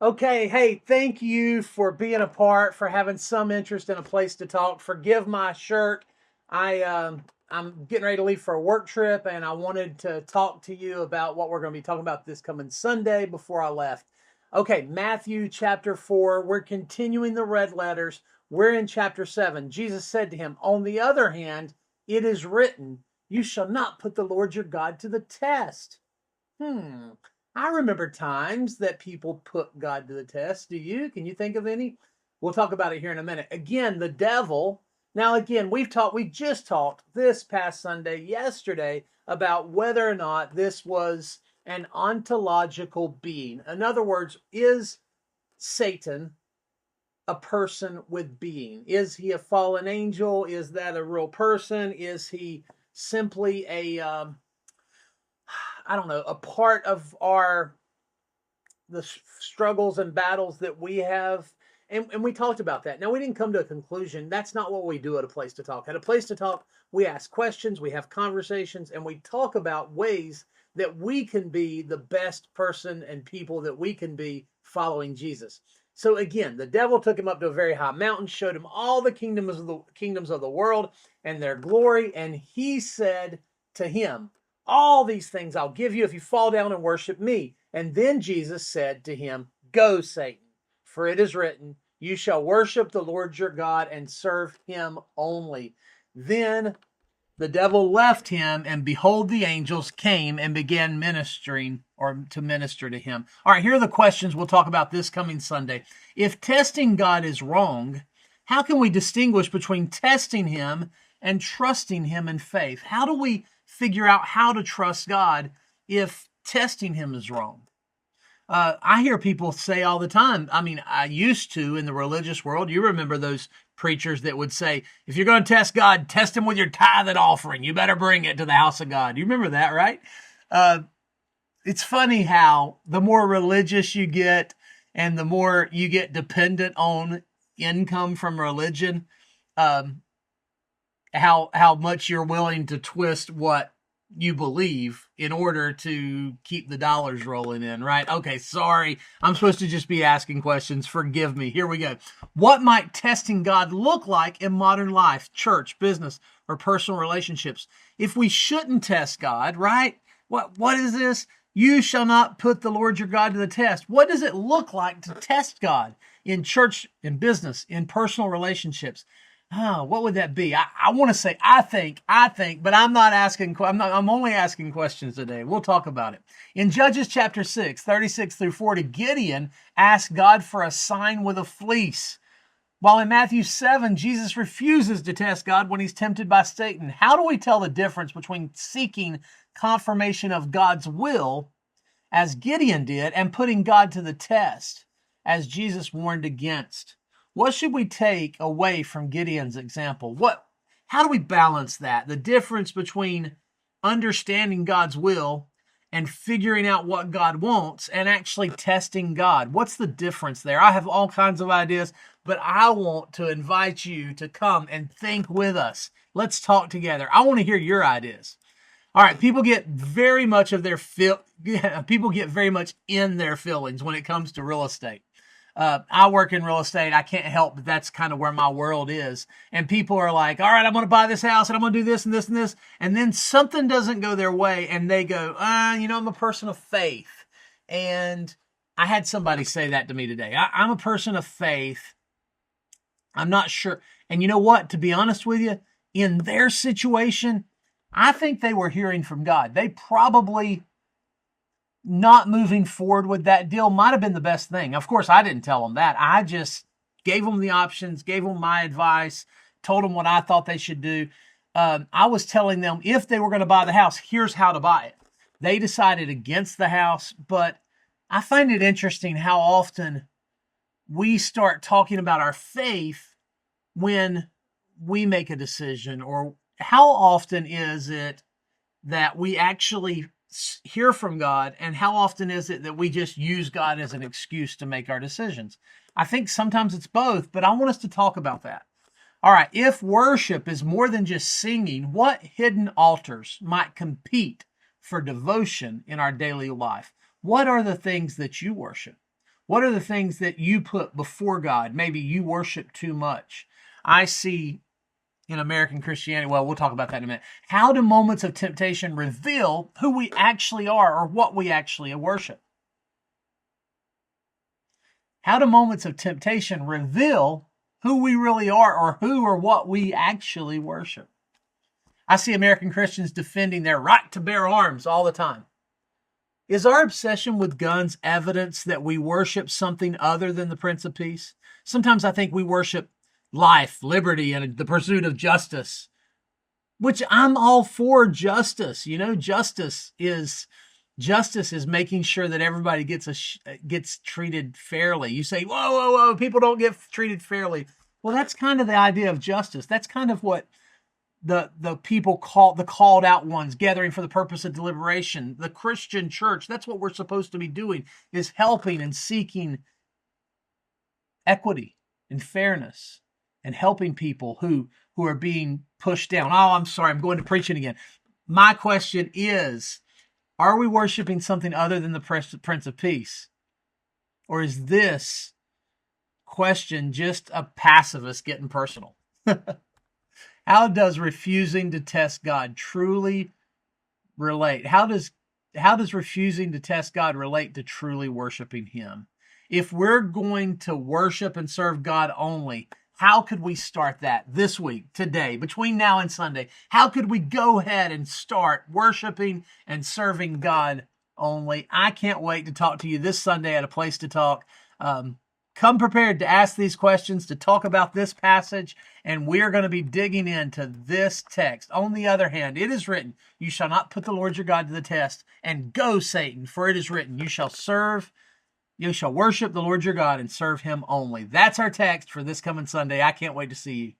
Okay, hey, thank you for being a part, for having some interest in a place to talk. Forgive my shirt. I'm getting ready to leave for a work trip, and I wanted to talk to you about what we're going to be talking about this coming Sunday before I left. Okay, Matthew chapter 4. We're continuing the red letters. We're in chapter 7. Jesus said to him, "On the other hand, it is written, you shall not put the Lord your God to the test." Hmm. I remember times that people put God to the test. Do you? Can you think of any? We'll talk about it here in a minute. Again, the devil. Now, again, we just talked this past Sunday, yesterday, about whether or not this was an ontological being. In other words, is Satan a person with being? Is he a fallen angel? Is that a real person? Is he simply I don't know, a part of the struggles and battles that we have. And we talked about that. Now, we didn't come to a conclusion. That's not what we do at A Place to Talk. At A Place to Talk, we ask questions, we have conversations, and we talk about ways that we can be the best person and people that we can be following Jesus. So again, the devil took him up to a very high mountain, showed him all the kingdoms of the world and their glory, and he said to him, "All these things I'll give you if you fall down and worship me." And then Jesus said to him, "Go, Satan, for it is written, you shall worship the Lord your God and serve him only." Then the devil left him, and behold, the angels came and began ministering or to minister to him. All right, here are the questions we'll talk about this coming Sunday. If testing God is wrong, how can we distinguish between testing him and trusting him in faith? How do we figure out how to trust God if testing him is wrong? I hear people say all the time. I mean, I used to in the religious world. You remember those preachers that would say, if you're going to test God, test him with your tithe and offering. You better bring it to the house of God. You remember that, right? It's funny how the more religious you get and the more you get dependent on income from religion, how much you're willing to twist what you believe in order to keep the dollars rolling in, right? Okay, sorry. I'm supposed to just be asking questions. Forgive me. Here we go. What might testing God look like in modern life, church, business, or personal relationships? If we shouldn't test God, right? What is this? You shall not put the Lord your God to the test. What does it look like to test God in church, in business, in personal relationships? What would that be? I want to say, I think, but I'm not asking, I'm only asking questions today. We'll talk about it. In Judges chapter 6, 36 through 40, Gideon asked God for a sign with a fleece. While in Matthew 7, Jesus refuses to test God when he's tempted by Satan. How do we tell the difference between seeking confirmation of God's will, as Gideon did, and putting God to the test, as Jesus warned against? What should we take away from Gideon's example? How do we balance that? The difference between understanding God's will and figuring out what God wants and actually testing God. What's the difference there? I have all kinds of ideas, but I want to invite you to come and think with us. Let's talk together. I want to hear your ideas. All right, people get very much in their feelings when it comes to real estate. I work in real estate. I can't help, but that's kind of where my world is. And people are like, all right, I'm going to buy this house and I'm going to do this and this and this. And then something doesn't go their way and they go, I'm a person of faith. And I had somebody say that to me today. I'm a person of faith. I'm not sure. And you know what? To be honest with you, in their situation, I think they were hearing from God. They probably not moving forward with that deal might have been the best thing. Of course, I didn't tell them that. I just gave them the options, gave them my advice, told them what I thought they should do. I was telling them if they were going to buy the house, here's how to buy it. They decided against the house, but I find it interesting how often we start talking about our faith when we make a decision, or how often is it that we actually hear from God, and how often is it that we just use God as an excuse to make our decisions? I think sometimes it's both, but I want us to talk about that. All right, if worship is more than just singing, what hidden altars might compete for devotion in our daily life? What are the things that you worship? What are the things that you put before God? Maybe you worship too much. I see in American Christianity, well, we'll talk about that in a minute. How do moments of temptation reveal who we actually are or what we actually worship? How do moments of temptation reveal who we really are or who or what we actually worship? I see American Christians defending their right to bear arms all the time. Is our obsession with guns evidence that we worship something other than the Prince of Peace? Sometimes I think we worship life, liberty, and the pursuit of justice, which I'm all for justice. You know, justice is making sure that everybody gets treated fairly. You say, whoa, whoa, whoa, people don't get treated fairly. Well, that's kind of the idea of justice. That's kind of what the people call the called out ones, gathering for the purpose of deliberation, the Christian church. That's what we're supposed to be doing, is helping and seeking equity and fairness and helping people who are being pushed down. Oh, I'm sorry, I'm going to preaching again. My question is, are we worshiping something other than the Prince of Peace? Or is this question just a pacifist getting personal? How does refusing to test God truly relate? How does refusing to test God relate to truly worshiping Him? If we're going to worship and serve God only, how could we start that this week, today, between now and Sunday? How could we go ahead and start worshiping and serving God only? I can't wait to talk to you this Sunday at A Place to Talk. Come prepared to ask these questions, to talk about this passage, and we're going to be digging into this text. On the other hand, it is written, you shall not put the Lord your God to the test, and go, Satan, for it is written, you shall worship the Lord your God and serve Him only. That's our text for this coming Sunday. I can't wait to see you.